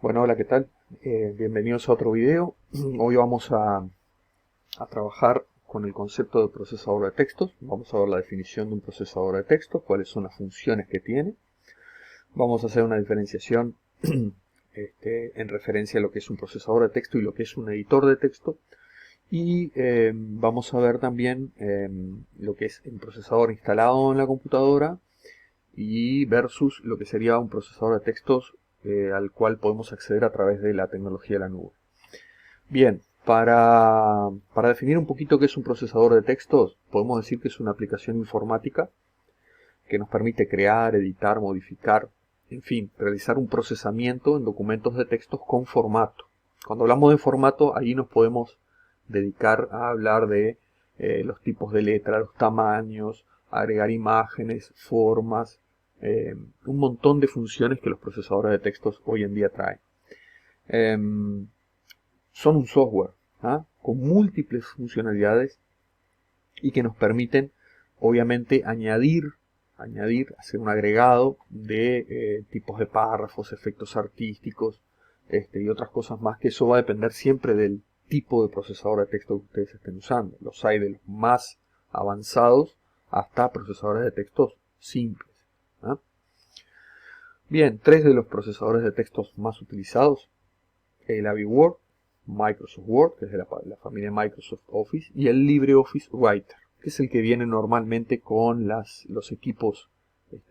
Bueno, hola, ¿qué tal? Bienvenidos a otro video. Hoy vamos a trabajar con el concepto de procesador de textos. Vamos a ver la definición de un procesador de textos, cuáles son las funciones que tiene. Vamos a hacer una diferenciación en referencia a lo que es un procesador de texto y lo que es un editor de texto. Y vamos a ver también lo que es un procesador instalado en la computadora y versus lo que sería un procesador de textos al cual podemos acceder a través de la tecnología de la nube. Bien, para definir un poquito qué es un procesador de textos, podemos decir que es una aplicación informática que nos permite crear, editar, modificar, en fin, realizar un procesamiento en documentos de textos con formato. Cuando hablamos de formato, ahí nos podemos dedicar a hablar de los tipos de letra, los tamaños, agregar imágenes, formas, un montón de funciones que los procesadores de textos hoy en día traen. Son un software con múltiples funcionalidades y que nos permiten obviamente hacer un agregado de tipos de párrafos, efectos artísticos y otras cosas más, que eso va a depender siempre del tipo de procesador de texto que ustedes estén usando. Los hay de los más avanzados hasta procesadores de textos simples. ¿Ah? Bien, tres de los procesadores de textos más utilizados: el AVI Word, Microsoft Word, que es de la familia Microsoft Office, y el LibreOffice Writer, que es el que viene normalmente con los equipos,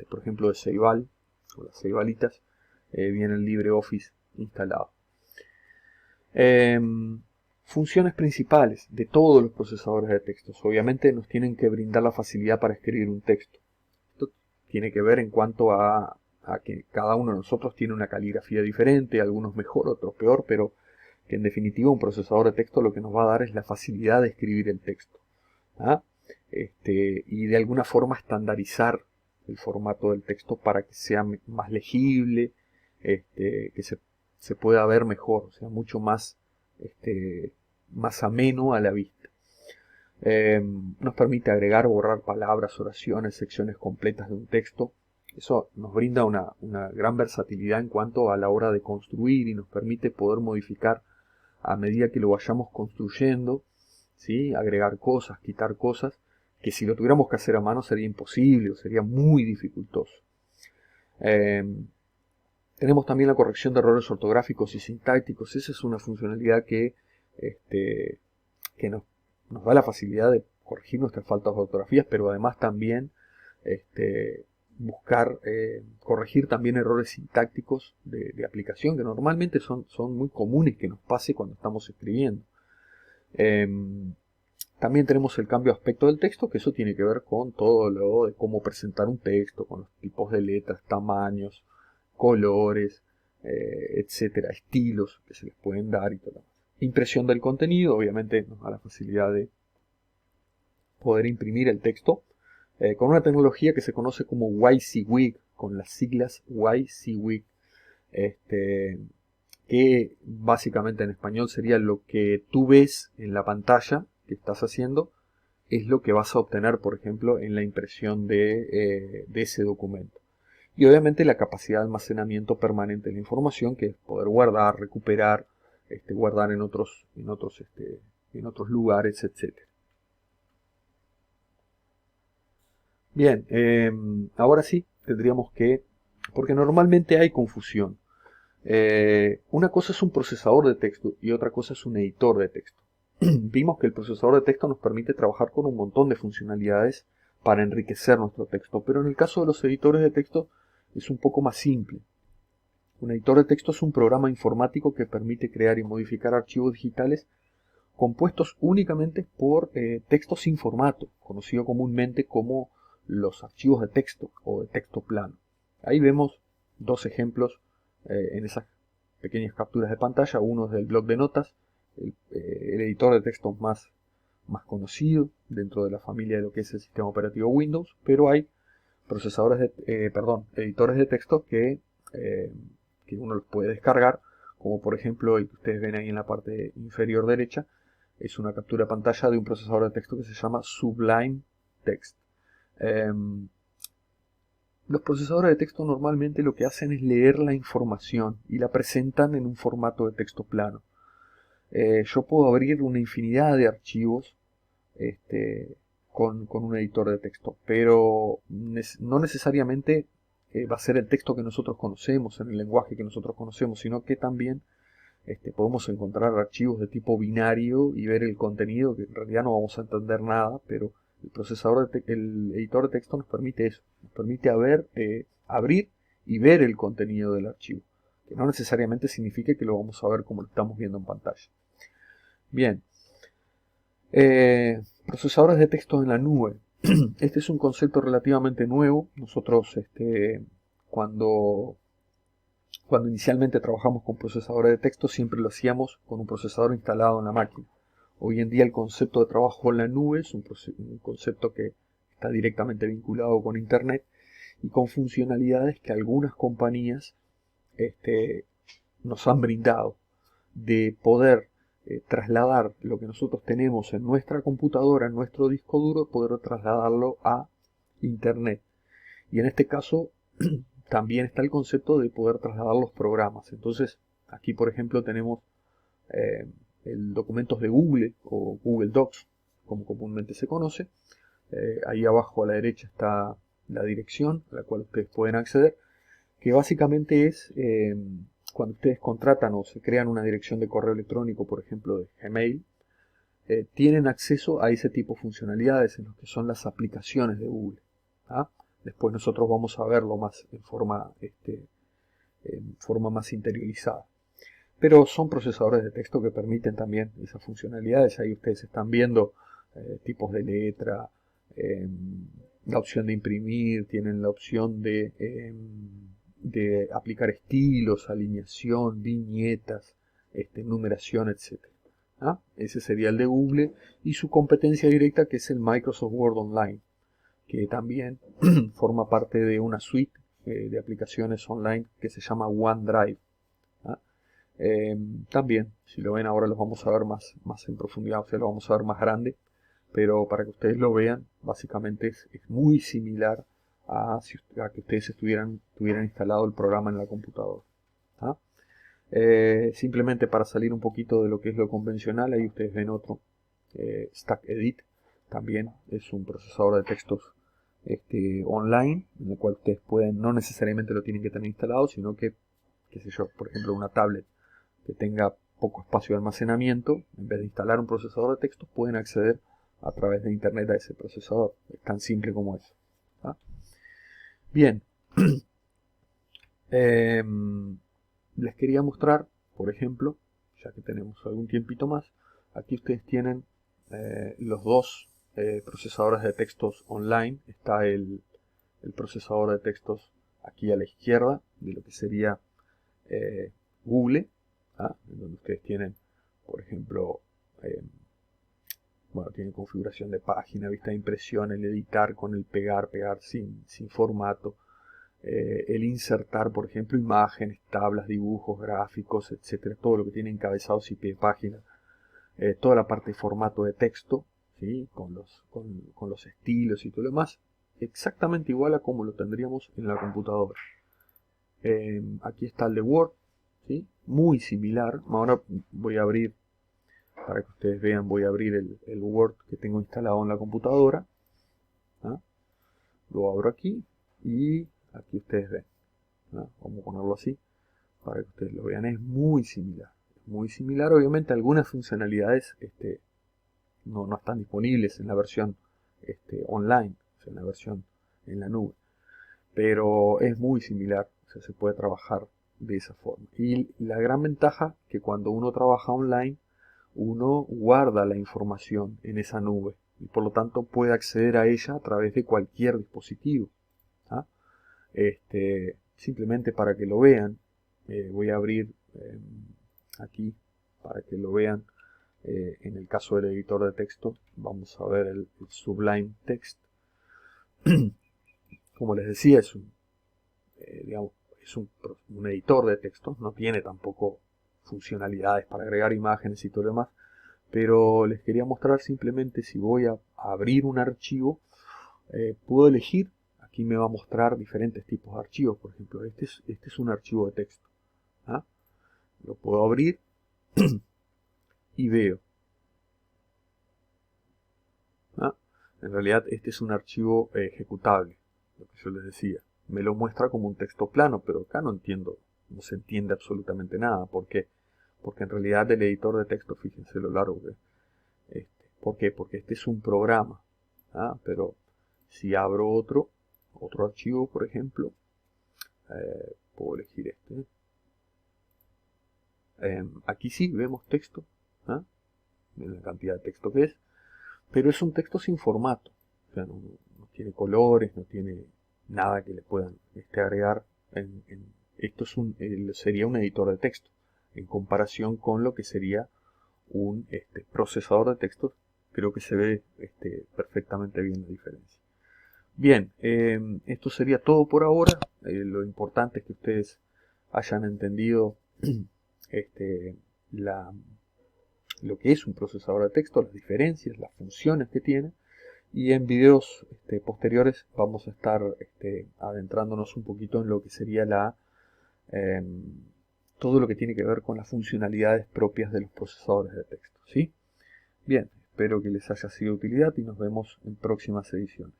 por ejemplo, de Ceibal, o las Ceibalitas, viene el LibreOffice instalado. Funciones principales de todos los procesadores de textos. Obviamente nos tienen que brindar la facilidad para escribir un texto. Esto tiene que ver en cuanto a que cada uno de nosotros tiene una caligrafía diferente, algunos mejor, otros peor, pero que en definitiva un procesador de texto lo que nos va a dar es la facilidad de escribir el texto. ¿Ah? Y de alguna forma estandarizar el formato del texto para que sea más legible, que se pueda ver mejor, o sea, mucho más, más ameno a la vista. Nos permite agregar, borrar palabras, oraciones, secciones completas de un texto. Eso nos brinda una gran versatilidad en cuanto a la hora de construir y nos permite poder modificar a medida que lo vayamos construyendo, ¿sí? Agregar cosas, quitar cosas, que si lo tuviéramos que hacer a mano sería imposible o sería muy dificultoso. Eh, Tenemos también la corrección de errores ortográficos y sintácticos. Esa es una funcionalidad que nos da la facilidad de corregir nuestras faltas de ortografías, pero además también buscar corregir también errores sintácticos de aplicación, que normalmente son muy comunes que nos pase cuando estamos escribiendo. También tenemos el cambio de aspecto del texto, que eso tiene que ver con todo lo de cómo presentar un texto, con los tipos de letras, tamaños, colores, etcétera, estilos que se les pueden dar y todo. Impresión del contenido, obviamente nos da la facilidad de poder imprimir el texto con una tecnología que se conoce como WYSIWYG, con las siglas WYSIWYG, que básicamente en español sería: lo que tú ves en la pantalla que estás haciendo es lo que vas a obtener, por ejemplo, en la impresión de ese documento. Y obviamente la capacidad de almacenamiento permanente de la información, que es poder guardar, recuperar, guardar en otros lugares, etc. Bien, ahora sí tendríamos que, porque normalmente hay confusión. Una cosa es un procesador de texto y otra cosa es un editor de texto. Vimos que el procesador de texto nos permite trabajar con un montón de funcionalidades para enriquecer nuestro texto, pero en el caso de los editores de texto es un poco más simple. Un editor de texto es un programa informático que permite crear y modificar archivos digitales compuestos únicamente por texto sin formato, conocido comúnmente como los archivos de texto o de texto plano. Ahí vemos dos ejemplos en esas pequeñas capturas de pantalla. Uno es del blog de notas, el editor de texto más conocido dentro de la familia de lo que es el sistema operativo Windows, pero hay editores de texto que uno los puede descargar, como por ejemplo el que ustedes ven ahí en la parte inferior derecha. Es una captura de pantalla de un procesador de texto que se llama Sublime Text. Los procesadores de texto normalmente lo que hacen es leer la información y la presentan en un formato de texto plano. Yo puedo abrir una infinidad de archivos con un editor de texto, pero no necesariamente va a ser el texto que nosotros conocemos, en el lenguaje que nosotros conocemos, sino que también podemos encontrar archivos de tipo binario y ver el contenido, que en realidad no vamos a entender nada, pero el editor de texto nos permite eso, nos permite abrir y ver el contenido del archivo, que no necesariamente significa que lo vamos a ver como lo estamos viendo en pantalla. Bien, procesadores de texto en la nube. Este es un concepto relativamente nuevo. Nosotros cuando inicialmente trabajamos con procesadores de texto siempre lo hacíamos con un procesador instalado en la máquina. Hoy en día el concepto de trabajo en la nube es un concepto que está directamente vinculado con Internet y con funcionalidades que algunas compañías nos han brindado, de poder trasladar lo que nosotros tenemos en nuestra computadora, en nuestro disco duro, poder trasladarlo a Internet. Y en este caso también está el concepto de poder trasladar los programas. Entonces, aquí por ejemplo tenemos el documentos de Google o Google Docs, como comúnmente se conoce. Ahí abajo a la derecha está la dirección a la cual ustedes pueden acceder, que básicamente es cuando ustedes contratan o se crean una dirección de correo electrónico, por ejemplo de Gmail, tienen acceso a ese tipo de funcionalidades en lo que son las aplicaciones de Google. ¿Ah? Después nosotros vamos a verlo más en forma más interiorizada. Pero son procesadores de texto que permiten también esas funcionalidades. Ahí ustedes están viendo tipos de letra, la opción de imprimir, tienen la opción de aplicar estilos, alineación, viñetas, numeración, etc. ¿Ah? Ese sería el de Google y su competencia directa, que es el Microsoft Word Online, que también forma parte de una suite de aplicaciones online que se llama OneDrive. ¿Ah? También, si lo ven ahora, los vamos a ver más en profundidad, o sea, lo vamos a ver más grande, pero para que ustedes lo vean, básicamente es muy similar a que ustedes tuvieran instalado el programa en la computadora. ¿Ah? Simplemente para salir un poquito de lo que es lo convencional, ahí ustedes ven otro, StackEdit, también es un procesador de textos online, en el cual ustedes no necesariamente lo tienen que tener instalado, sino que, qué sé yo, por ejemplo una tablet que tenga poco espacio de almacenamiento, en vez de instalar un procesador de textos, pueden acceder a través de internet a ese procesador. Es tan simple como eso. ¿Ah? Bien. Les quería mostrar, por ejemplo, ya que tenemos algún tiempito más, aquí ustedes tienen los dos procesadores de textos online. Está el procesador de textos aquí a la izquierda de lo que sería Google, ¿ah? En donde ustedes tienen, por ejemplo, tienen configuración de página, vista de impresión, el editar con el pegar sin formato, el insertar, por ejemplo, imágenes, tablas, dibujos, gráficos, etcétera, todo lo que tiene encabezados y pie de página, toda la parte de formato de texto, ¿sí? con los estilos y todo lo demás, exactamente igual a como lo tendríamos en la computadora. Aquí está el de Word, ¿sí? Muy similar. Ahora voy a abrir, para que ustedes vean, voy a abrir el Word que tengo instalado en la computadora. ¿Ah? Lo abro aquí y aquí ustedes ven. ¿Ah? Vamos a ponerlo así para que ustedes lo vean. Es muy similar. Muy similar. Obviamente algunas funcionalidades no están disponibles en la versión online, o sea, en la versión en la nube. Pero es muy similar. O sea, se puede trabajar de esa forma. Y la gran ventaja que cuando uno trabaja online, uno guarda la información en esa nube y por lo tanto puede acceder a ella a través de cualquier dispositivo. ¿Ah? Simplemente para que lo vean, voy a abrir aquí para que lo vean. En el caso del editor de texto, vamos a ver el Sublime Text. Como les decía, es un editor de texto, no tiene tampoco funcionalidades para agregar imágenes y todo lo demás, pero les quería mostrar simplemente si voy a abrir un archivo, puedo elegir aquí me va a mostrar diferentes tipos de archivos. Por ejemplo, este es un archivo de texto. ¿Ah? Lo puedo abrir y veo. ¿Ah? En realidad este es un archivo ejecutable, lo que yo les decía. Me lo muestra como un texto plano, pero acá no se entiende absolutamente nada. ¿Por qué? Porque en realidad el editor de texto, fíjense lo largo que es. ¿Por qué? Porque este es un programa. ¿Ah? Pero si abro otro archivo, por ejemplo, puedo elegir este. Aquí sí vemos texto. ¿Ah? Miren la cantidad de texto que es. Pero es un texto sin formato. O sea, no tiene colores, no tiene nada que le puedan agregar. Esto sería un editor de texto, en comparación con lo que sería un procesador de textos. Creo que se ve perfectamente bien la diferencia. Bien, esto sería todo por ahora. Lo importante es que ustedes hayan entendido este, lo que es un procesador de texto, las diferencias, las funciones que tiene. Y en videos posteriores vamos a estar adentrándonos un poquito en lo que sería todo lo que tiene que ver con las funcionalidades propias de los procesadores de texto. ¿Sí? Bien, espero que les haya sido de utilidad y nos vemos en próximas ediciones.